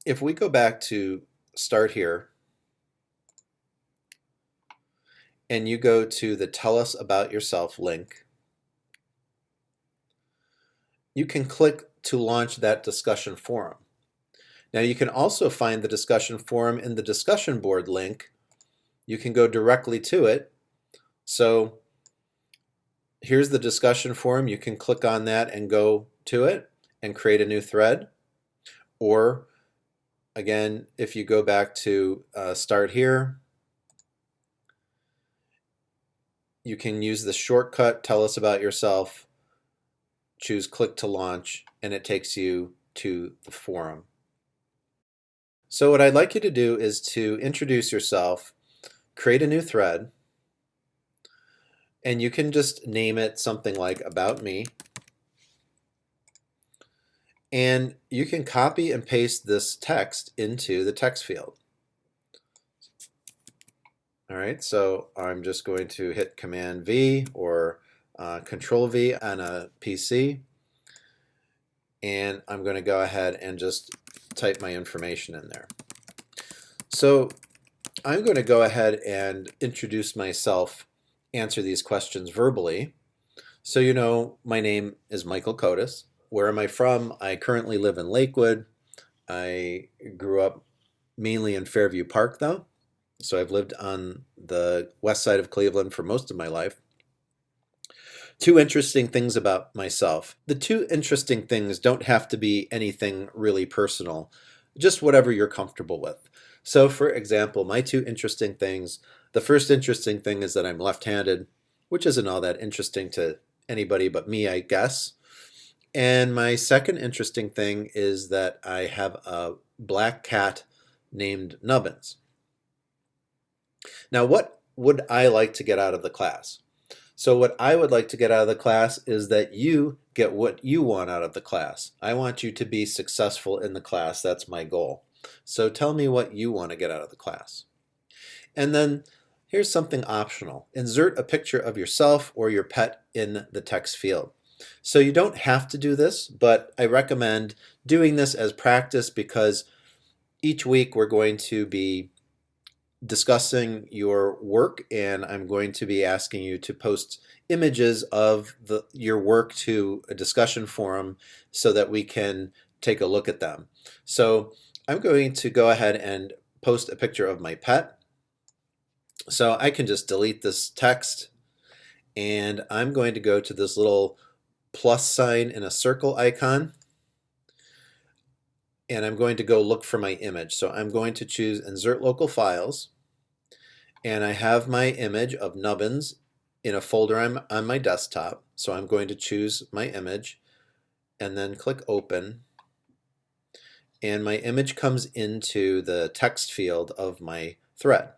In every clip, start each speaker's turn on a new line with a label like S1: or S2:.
S1: if we go back to start here and you go to the Tell Us About Yourself link, you can click to launch that discussion forum. Now you can also find the discussion forum in the discussion board link. You can go directly to it. So here's the discussion forum. You can click on that and go to it and create a new thread. Or again, if you go back to start here, you can use the shortcut, Tell Us About Yourself, choose click to launch, and it takes you to the forum. So what I'd like you to do is to introduce yourself, create a new thread, and you can just name it something like About Me. And you can copy and paste this text into the text field. All right, so I'm just going to hit Command V or Control V on a PC, and I'm going to go ahead and just type my information in there. So I'm going to go ahead and introduce myself, answer these questions verbally. So you know, my name is Michael Kotis. Where am I from? I currently live in Lakewood. I grew up mainly in Fairview Park though. So I've lived on the west side of Cleveland for most of my life. Two interesting things about myself. The two interesting things don't have to be anything really personal, just whatever you're comfortable with. So for example, my two interesting things, the first interesting thing is that I'm left-handed, which isn't all that interesting to anybody but me, I guess. And my second interesting thing is that I have a black cat named Nubbins. Now, what would I like to get out of the class? So what I would like to get out of the class is that you get what you want out of the class. I want you to be successful in the class. That's my goal. So tell me what you want to get out of the class. And then here's something optional. Insert a picture of yourself or your pet in the text field. So you don't have to do this, but I recommend doing this as practice because each week we're going to be discussing your work, and I'm going to be asking you to post images of your work to a discussion forum so that we can take a look at them. So I'm going to go ahead and post a picture of my pet. So I can just delete this text, and I'm going to go to this little plus sign in a circle icon, and I'm going to go look for my image. So I'm going to choose Insert Local Files, and I have my image of Nubbins in a folder on my desktop. So I'm going to choose my image and then click Open, and my image comes into the text field of my thread.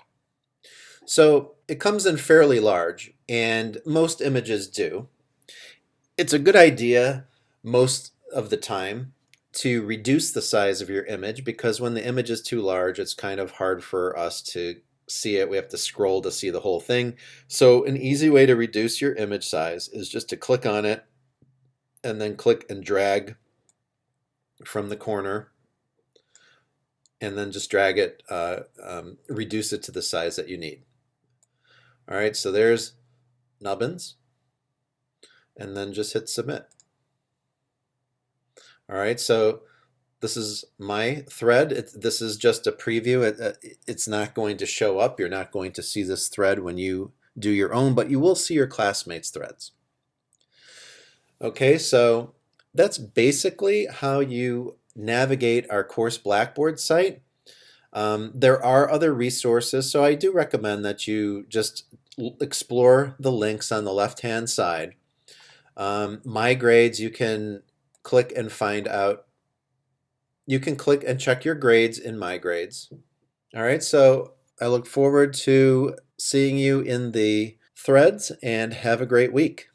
S1: So it comes in fairly large, and most images do. It's a good idea most of the time to reduce the size of your image because when the image is too large, it's kind of hard for us to see it. We have to scroll to see the whole thing. So an easy way to reduce your image size is just to click on it and then click and drag from the corner and then just drag it, reduce it to the size that you need. All right, so there's Nubbins, and then just hit submit. All right, so this is my thread. This is just a preview. It's not going to show up. You're not going to see this thread when you do your own, but you will see your classmates' threads. Okay, so that's basically how you navigate our course Blackboard site. There are other resources, so I do recommend that you just explore the links on the left-hand side. My grades, you can click and find out. You can click and check your grades in My Grades. All right, so I look forward to seeing you in the threads and have a great week.